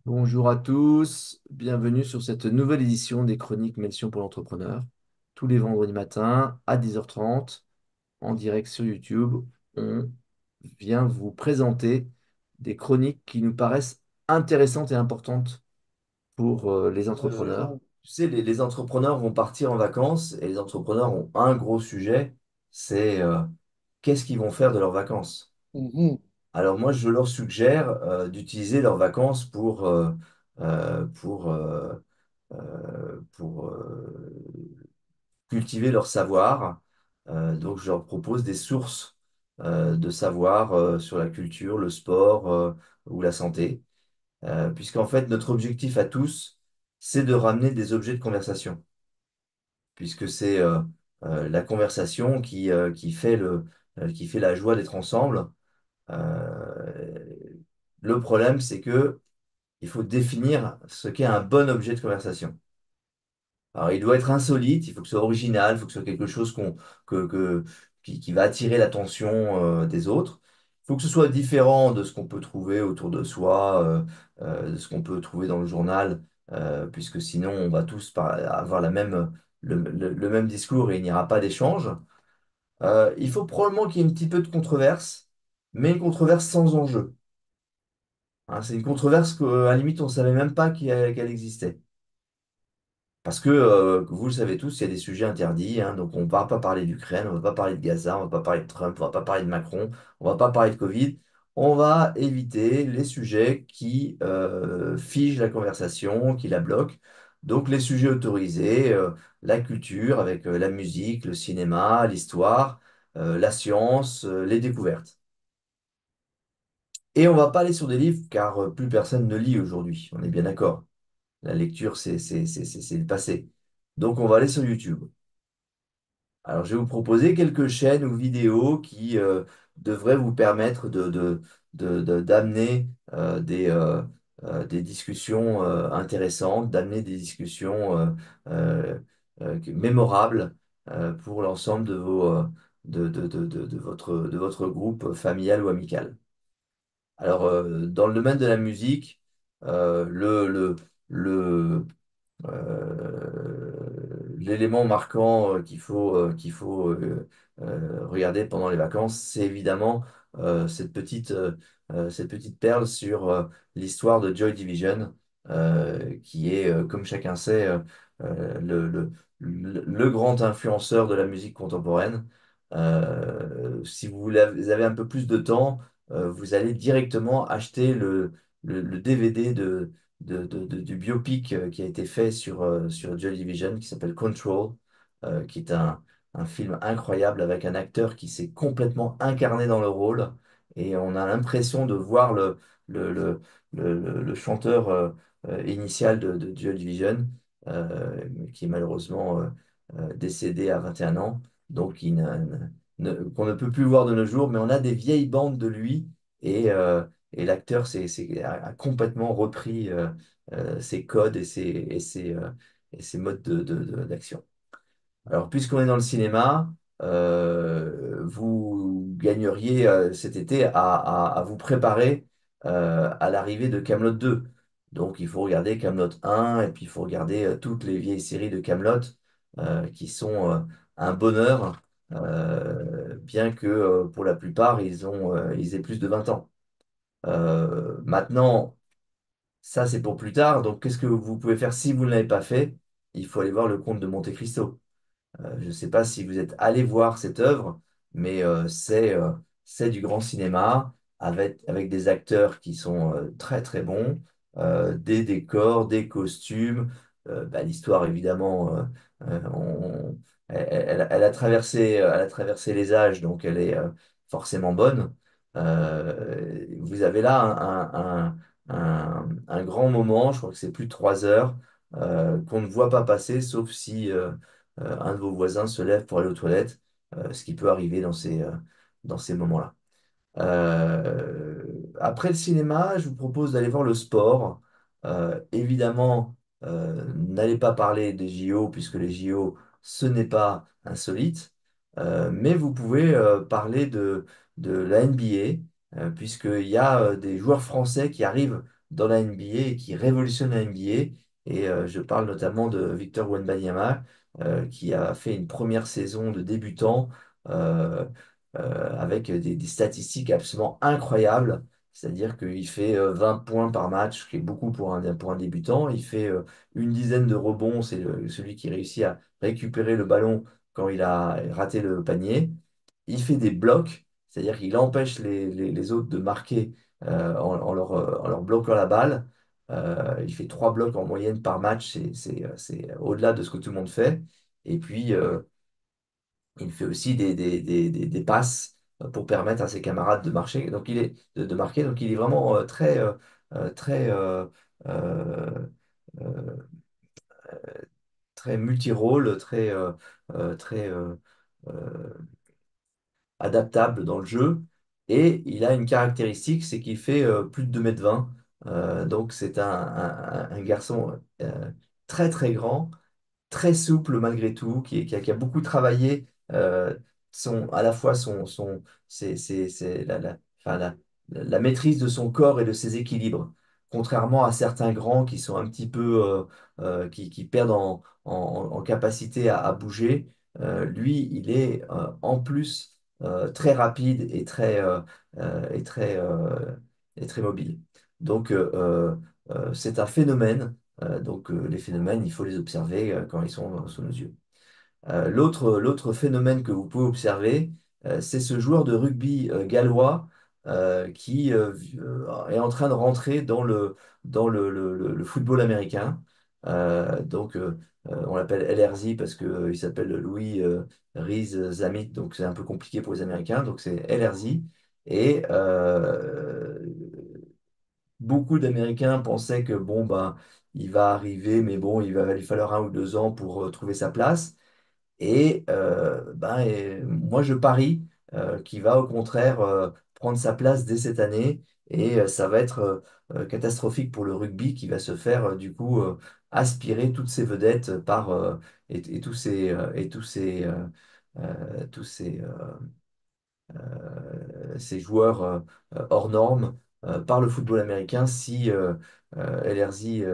Bonjour à tous, bienvenue sur cette nouvelle édition des Chroniques Mention pour l'entrepreneur. Tous les vendredis matins à 10h30, en direct sur YouTube, on vient vous présenter des chroniques qui nous paraissent intéressantes et importantes pour les entrepreneurs. Tu sais, les entrepreneurs vont partir en vacances et les entrepreneurs ont un gros sujet, c'est qu'est-ce qu'ils vont faire de leurs vacances. Mhm. Alors moi, je leur suggère d'utiliser leurs vacances pour cultiver leur savoir. Donc, je leur propose des sources de savoir sur la culture, le sport ou la santé. Puisqu'en fait, notre objectif à tous, c'est de ramener des objets de conversation, puisque c'est la conversation qui fait la joie d'être ensemble. Euh, le problème, c'est que il faut définir ce qu'est un bon objet de conversation. Alors, il doit être insolite, il faut que ce soit original, il faut que ce soit quelque chose qui va attirer l'attention des autres. Il faut que ce soit différent de ce qu'on peut trouver autour de soi, de ce qu'on peut trouver dans le journal, puisque sinon on va tous avoir le même discours et il n'y aura pas d'échange. Il faut probablement qu'il y ait un petit peu de controverse, mais une controverse sans enjeu. Hein, c'est une controverse qu'à la limite on ne savait même pas qu'elle existait. Parce que, vous le savez tous, il y a des sujets interdits, hein, donc on ne va pas parler d'Ukraine, on ne va pas parler de Gaza, on ne va pas parler de Trump, on ne va pas parler de Macron, on ne va pas parler de Covid. On va éviter les sujets qui figent la conversation, qui la bloquent. Donc les sujets autorisés, la culture avec la musique, le cinéma, l'histoire, la science, les découvertes. Et on ne va pas aller sur des livres car plus personne ne lit aujourd'hui, on est bien d'accord. La lecture, c'est le passé. Donc, on va aller sur YouTube. Alors, je vais vous proposer quelques chaînes ou vidéos qui devraient vous permettre d'amener des discussions intéressantes, d'amener des discussions mémorables pour l'ensemble de votre groupe familial ou amical. Alors, dans le domaine de la musique, le, l'élément marquant qu'il faut regarder pendant les vacances, c'est évidemment cette petite perle sur l'histoire de Joy Division, qui est, comme chacun sait, euh, le, le- le grand influenceur de la musique contemporaine. Si vous avez un peu plus de temps, vous allez directement acheter le DVD du biopic qui a été fait sur Joy Division, qui s'appelle Control, qui est un film incroyable avec un acteur qui s'est complètement incarné dans le rôle. Et on a l'impression de voir le, le, le chanteur initial de Joy Division, qui est malheureusement décédé à 21 ans, donc qu'on ne peut plus voir de nos jours, mais on a des vieilles bandes de lui. Et l'acteur a complètement repris ses codes et ses modes d'action. Alors, puisqu'on est dans le cinéma, vous gagneriez cet été à vous préparer à l'arrivée de Camelot 2. Donc, il faut regarder Camelot 1 et puis il faut regarder toutes les vieilles séries de Camelot qui sont un bonheur, bien que pour la plupart, ils aient plus de 20 ans. Maintenant, ça, c'est pour plus tard. Donc, qu'est-ce que vous pouvez faire si vous ne l'avez pas fait? Il faut aller voir le Comte de Monte-Cristo. Je ne sais pas si vous êtes allé voir cette œuvre, mais c'est du grand cinéma avec des acteurs qui sont très très bons, des décors, des costumes. Bah, l'histoire, évidemment, elle a traversé les âges, donc elle est forcément bonne. Vous avez là un grand moment, je crois que c'est plus de 3 heures, qu'on ne voit pas passer, sauf si un de vos voisins se lève pour aller aux toilettes, ce qui peut arriver dans ces moments-là. Après le cinéma, je vous propose d'aller voir le sport. Évidemment, n'allez pas parler des JO, puisque les JO, ce n'est pas insolite. Mais vous pouvez parler de la NBA, puisqu'il y a des joueurs français qui arrivent dans la NBA et qui révolutionne la NBA. Et je parle notamment de Victor Wembanyama, qui a fait une première saison de débutant euh, avec des statistiques absolument incroyables. C'est-à-dire qu'il fait 20 points par match, ce qui est beaucoup pour un débutant. Il fait une dizaine de rebonds, c'est celui qui réussit à récupérer le ballon quand il a raté le panier. Il fait des blocs, c'est-à-dire qu'il empêche les autres de marquer en leur bloquant la balle. Il fait 3 blocs en moyenne par match, c'est au-delà de ce que tout le monde fait. Et puis, il fait aussi des passes pour permettre à ses camarades de marcher. Donc, de marquer. Donc, il est vraiment très, euh, euh, très multi-rôle, très adaptable dans le jeu. Et il a une caractéristique, c'est qu'il fait plus de 2,20 m. Donc c'est un garçon très très grand, très souple malgré tout, qui a beaucoup travaillé à la fois enfin, la maîtrise de son corps et de ses équilibres. Contrairement à certains grands qui sont un petit peu, qui perdent en capacité à bouger, lui, il est en plus très rapide et très mobile. Donc, c'est un phénomène. Les phénomènes, il faut les observer quand ils sont sous nos yeux. L'autre phénomène que vous pouvez observer, c'est ce joueur de rugby gallois qui est en train de rentrer dans le football américain. On l'appelle LRZ parce qu'il s'appelle Louis Rhys Zamit, donc c'est un peu compliqué pour les Américains, donc c'est LRZ. Et beaucoup d'Américains pensaient que bon, ben, il va arriver, mais bon, il va lui falloir 1 ou 2 ans pour trouver sa place. Moi, je parie qu'il va au contraire prendre sa place dès cette année et ça va être catastrophique pour le rugby qui va se faire du coup aspirer toutes ces vedettes et tous ces joueurs hors normes par le football américain si LRZ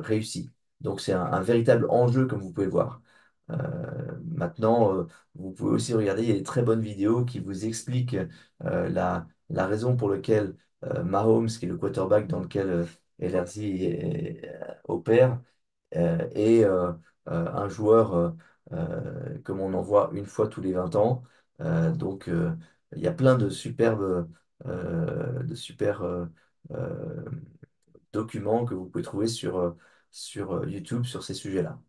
réussit. Donc c'est un véritable enjeu comme vous pouvez voir. Maintenant, vous pouvez aussi regarder, il y a des très bonnes vidéos qui vous expliquent la raison pour laquelle Mahomes, qui est le quarterback dans lequel LRZ opère, et un joueur comme on en voit une fois tous les 20 ans. Il y a plein de super euh, documents que vous pouvez trouver sur YouTube sur ces sujets-là.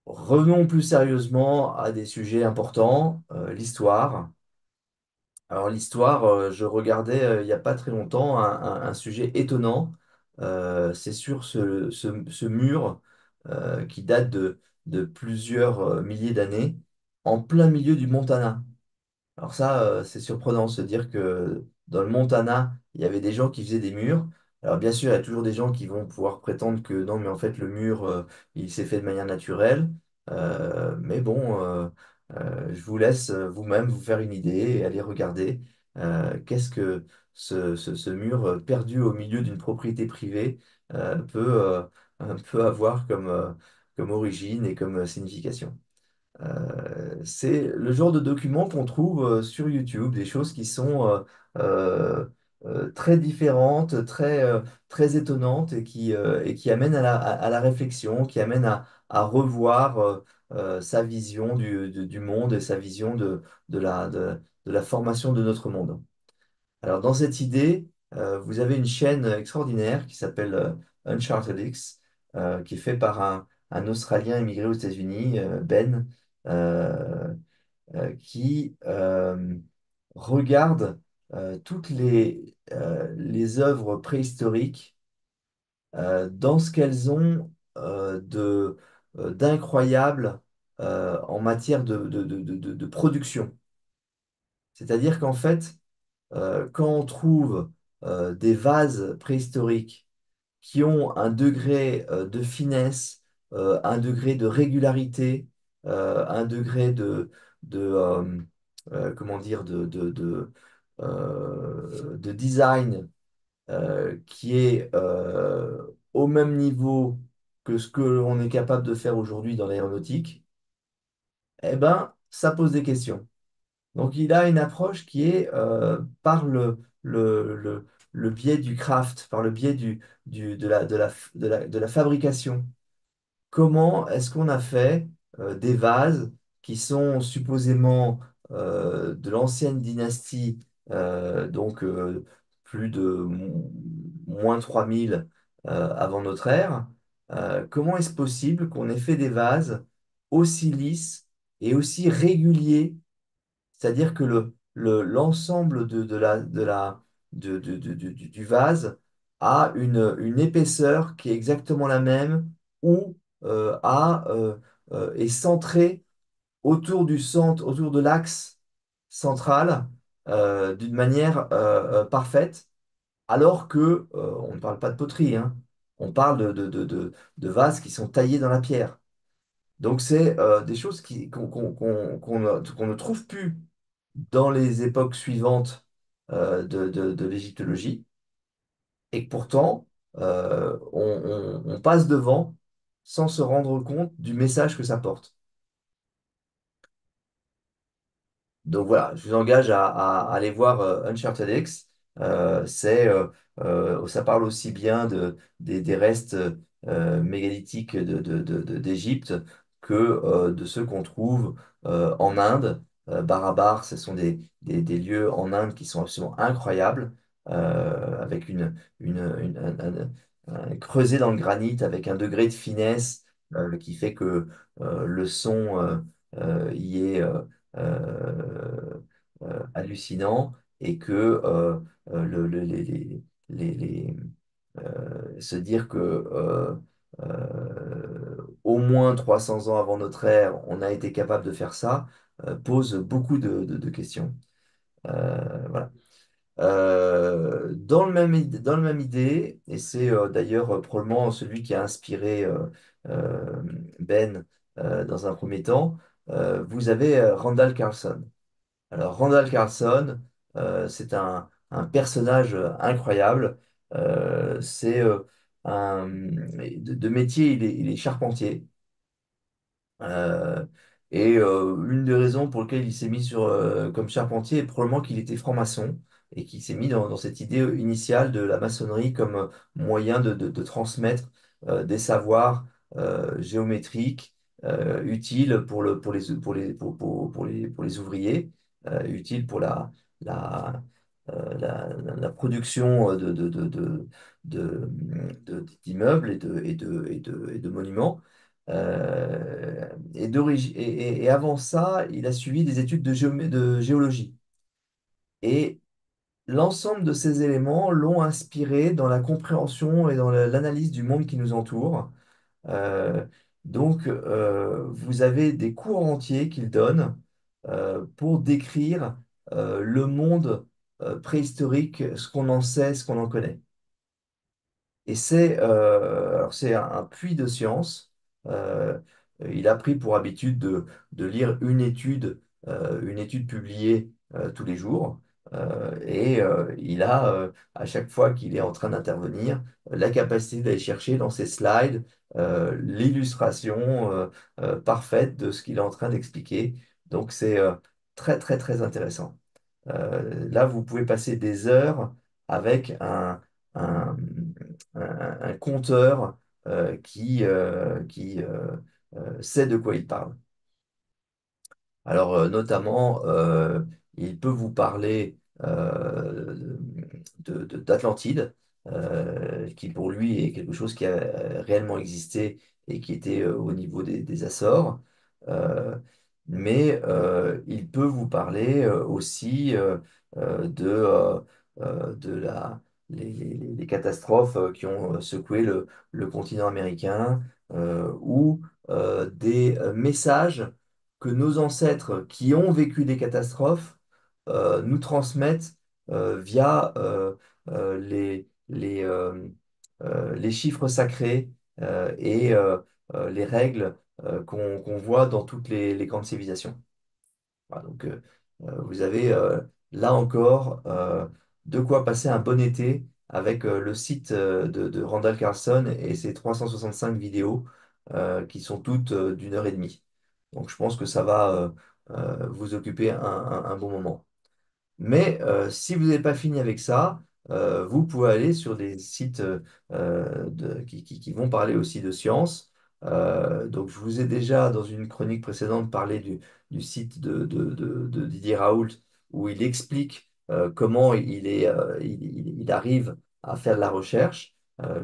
Revenons plus sérieusement à des sujets importants, l'histoire. Alors l'histoire, je regardais il n'y a pas très longtemps un sujet étonnant. C'est sur ce mur qui date de plusieurs milliers d'années, en plein milieu du Montana. Alors ça, c'est surprenant de se dire que dans le Montana, il y avait des gens qui faisaient des murs. Alors bien sûr, il y a toujours des gens qui vont pouvoir prétendre que non, mais en fait, le mur, il s'est fait de manière naturelle. Mais bon, je vous laisse vous-même vous faire une idée et aller regarder qu'est-ce que ce mur perdu au milieu d'une propriété privée peut avoir comme origine et comme signification. C'est le genre de documents qu'on trouve sur YouTube, des choses qui sont euh, très différentes, très étonnantes et qui amènent à la réflexion, qui amènent à revoir sa vision du monde et sa vision de la formation de notre monde. Alors, dans cette idée, vous avez une chaîne extraordinaire qui s'appelle Uncharted X, qui est fait par un Australien immigré aux États-Unis, Ben, euh, qui regarde toutes les œuvres préhistoriques dans ce qu'elles ont d'incroyable en matière de production. C'est-à-dire qu'en fait, quand on trouve des vases préhistoriques qui ont un degré de finesse, un degré de régularité, un degré comment dire, de design qui est au même niveau que ce que l'on est capable de faire aujourd'hui dans l'aéronautique, eh ben, ça pose des questions. Donc, il a une approche qui est par le biais du craft, par le biais de la fabrication. Comment est-ce qu'on a fait des vases qui sont supposément de l'ancienne dynastie, donc plus de moins 3000 avant notre ère? Comment est-ce possible qu'on ait fait des vases aussi lisses et aussi réguliers, c'est-à-dire que l'ensemble du vase a une épaisseur qui est exactement la même ou est centré autour du centre, autour de l'axe central d'une manière parfaite, alors que on ne parle pas de poterie, hein. On parle de vases qui sont taillés dans la pierre. Donc, c'est des choses qu'on ne trouve plus dans les époques suivantes de l'égyptologie, et que pourtant, on passe devant sans se rendre compte du message que ça porte. Donc voilà, je vous engage à aller voir Uncharted X. Ça parle aussi bien des restes mégalithiques d'Égypte que de ceux qu'on trouve en Inde. Barabar, ce sont des lieux en Inde qui sont absolument incroyables, avec un creuset dans le granit, avec un degré de finesse qui fait que le son y est hallucinant, et que se dire que au moins 300 ans avant notre ère, on a été capable de faire ça, pose beaucoup de questions. Voilà. Dans le même idée, et c'est d'ailleurs probablement celui qui a inspiré Ben dans un premier temps, vous avez Randall Carlson. Alors, Randall Carlson, c'est un personnage incroyable. C'est de métier, il est charpentier. Euh, une des raisons pour lesquelles il s'est mis comme charpentier est probablement qu'il était franc-maçon et qu'il s'est mis dans cette idée initiale de la maçonnerie comme moyen de transmettre des savoirs géométriques utiles pour les ouvriers, utiles pour la, la production d'immeubles et de monuments. Et avant ça, il a suivi des études de géologie. Et l'ensemble de ces éléments l'ont inspiré dans la compréhension et dans l'analyse du monde qui nous entoure. Euh, vous avez des cours entiers qu'il donne pour décrire le monde préhistorique, ce qu'on en sait, ce qu'on en connaît. Et c'est un puits de science. Euh, il a pris pour habitude de lire une étude publiée tous les jours. Il a, à chaque fois qu'il est en train d'intervenir, la capacité d'aller chercher dans ses slides l'illustration parfaite de ce qu'il est en train d'expliquer. Donc c'est très très très intéressant. Là, vous pouvez passer des heures avec un, un conteur qui sait de quoi il parle. Alors, notamment, il peut vous parler d'Atlantide, qui pour lui est quelque chose qui a réellement existé et qui était au niveau des Açores. Euh, il peut vous parler aussi de les catastrophes qui ont secoué le continent américain, ou des messages que nos ancêtres qui ont vécu des catastrophes nous transmettent via les chiffres sacrés et les règles qu'on voit dans toutes les grandes civilisations. Voilà, vous avez là encore de quoi passer un bon été avec le site de Randall Carlson et ses 365 vidéos qui sont toutes d'1 heure et demie. Donc je pense que ça va vous occuper un bon moment. Mais si vous n'avez pas fini avec ça, vous pouvez aller sur des sites qui vont parler aussi de science. Donc, je vous ai déjà, dans une chronique précédente, parlé du site de Didier Raoult, où il explique comment il arrive à faire de la recherche,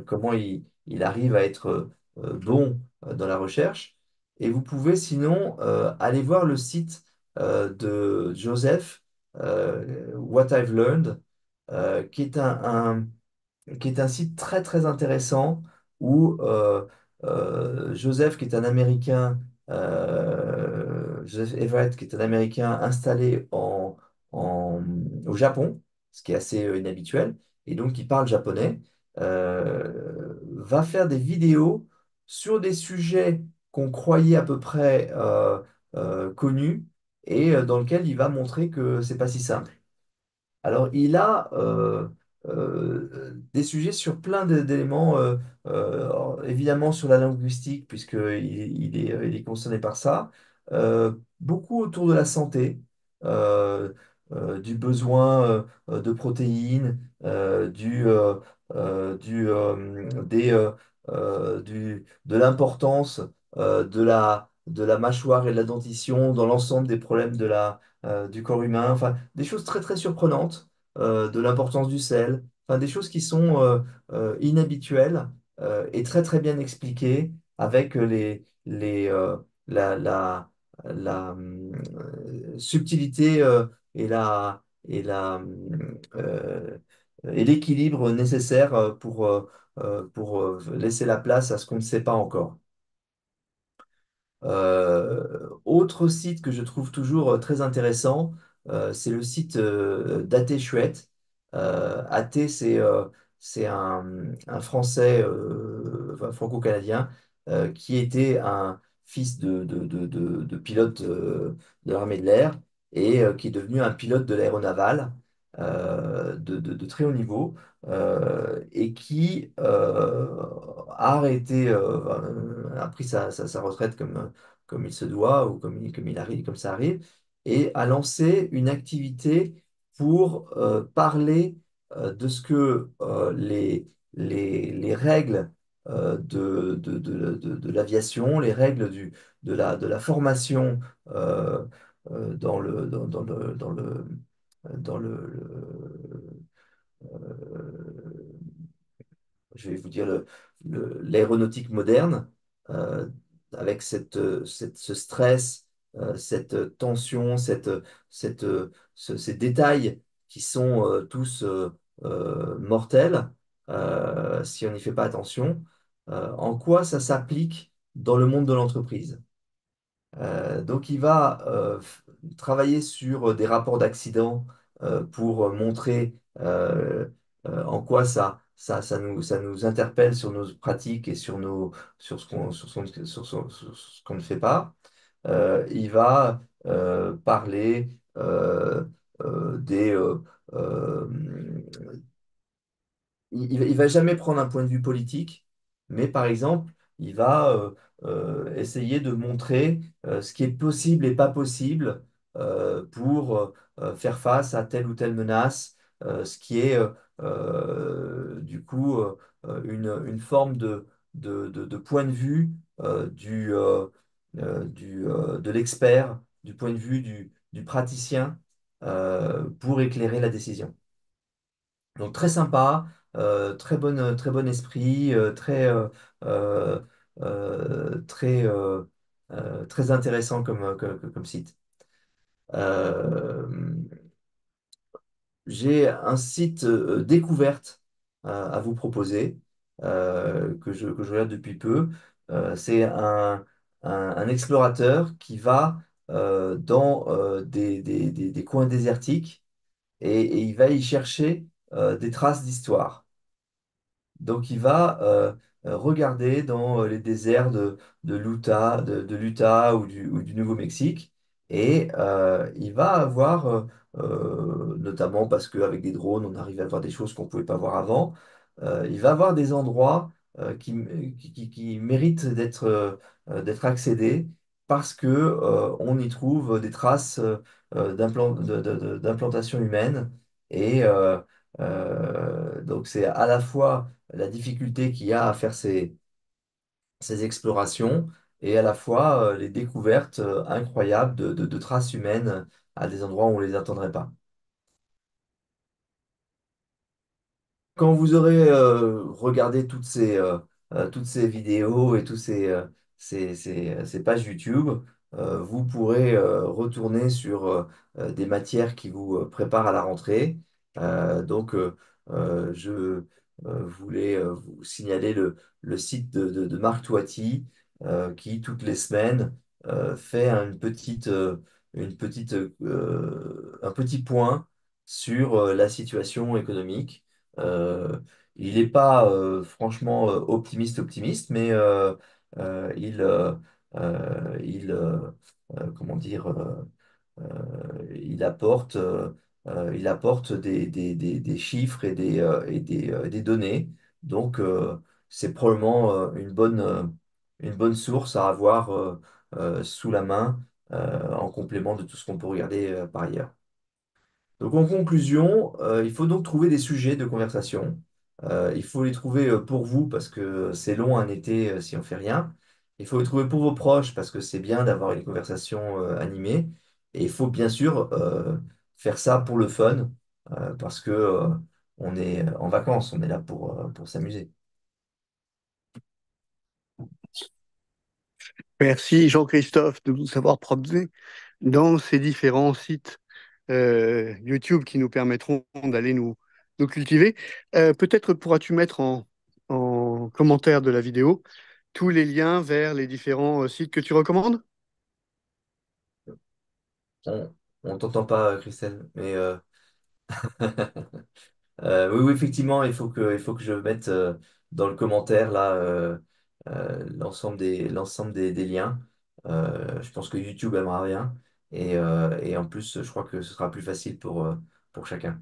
comment il arrive à être bon dans la recherche. Et vous pouvez sinon aller voir le site de Joseph What I've Learned, qui est qui est un site très très intéressant où Joseph, qui est un Américain, Joseph Everett, qui est un Américain installé au Japon, ce qui est assez inhabituel, et donc qui parle japonais, va faire des vidéos sur des sujets qu'on croyait à peu près connus et dans lequel il va montrer que c'est pas si simple. Alors, il a des sujets sur plein d'éléments, évidemment sur la linguistique, puisqu'il est concerné par ça, beaucoup autour de la santé, euh, du besoin de protéines, de l'importance de la mâchoire et de la dentition dans l'ensemble des problèmes du corps humain, enfin des choses très très surprenantes, de l'importance du sel, enfin des choses qui sont inhabituelles et très très bien expliquées avec la subtilité euh, et l'équilibre nécessaire pour laisser la place à ce qu'on ne sait pas encore. Autre site que je trouve toujours très intéressant, c'est le site d'Até Chouette. Até, c'est un Français enfin, franco-canadien qui était un fils de pilote de l'armée de l'air et qui est devenu un pilote de l'aéronaval de très haut niveau et qui a arrêté, a pris sa retraite comme il se doit ou comme il arrive, comme ça arrive, et a lancé une activité pour parler de ce que les règles de l'aviation, les règles de la formation dans je vais vous dire l'aéronautique moderne, euh, avec ce stress, cette tension, ces détails qui sont tous mortels si on n'y fait pas attention, en quoi ça s'applique dans le monde de l'entreprise. Donc, il va travailler sur des rapports d'accidents pour montrer en quoi ça nous interpelle sur nos pratiques et sur sur ce qu'on ne fait pas. Il va parler des, euh, il va jamais prendre un point de vue politique, mais par exemple, il va essayer de montrer ce qui est possible et pas possible pour faire face à telle ou telle menace, ce qui est du coup une forme de point de vue de l'expert, du point de vue du praticien pour éclairer la décision. Donc très sympa, très bon esprit, euh, très, très intéressant comme site. Euh, j'ai un site découverte à vous proposer que je regarde depuis peu. C'est un explorateur qui va dans des coins désertiques et il va y chercher des traces d'histoire. Donc il va regarder dans les déserts de l'Utah ou du Nouveau-Mexique et il va avoir notamment parce qu'avec des drones, on arrive à voir des choses qu'on ne pouvait pas voir avant. Il va y avoir des endroits qui méritent d'être accédés parce que, on y trouve des traces d'implantation humaine. Et donc, c'est à la fois la difficulté qu'il y a à faire ces explorations et à la fois les découvertes incroyables de traces humaines à des endroits où on ne les attendrait pas. Quand vous aurez regardé toutes ces vidéos et ces pages YouTube, vous pourrez retourner sur des matières qui vous préparent à la rentrée. Je voulais vous signaler le site de Marc Toiti, qui, toutes les semaines, fait un petit point sur la situation économique. euh, il n'est pas franchement optimiste, mais comment dire, il apporte des chiffres et des données. Donc, c'est probablement une bonne source à avoir sous la main en complément de tout ce qu'on peut regarder par ailleurs. Donc en conclusion, il faut donc trouver des sujets de conversation. Il faut les trouver pour vous parce que c'est long un été si on fait rien. Il faut les trouver pour vos proches parce que c'est bien d'avoir une conversation animée. Et il faut bien sûr faire ça pour le fun parce que on est en vacances, on est là pour s'amuser. Merci Jean-Christophe de nous avoir promené dans ces différents sites YouTube qui nous permettront d'aller nous cultiver. Peut-être pourras-tu mettre en commentaire de la vidéo tous les liens vers les différents sites que tu recommandes? On on t'entend pas, Christelle, mais oui, oui, effectivement, il faut que je mette dans le commentaire là des liens. Je pense que YouTube aimera bien et en plus, je crois que ce sera plus facile pour chacun.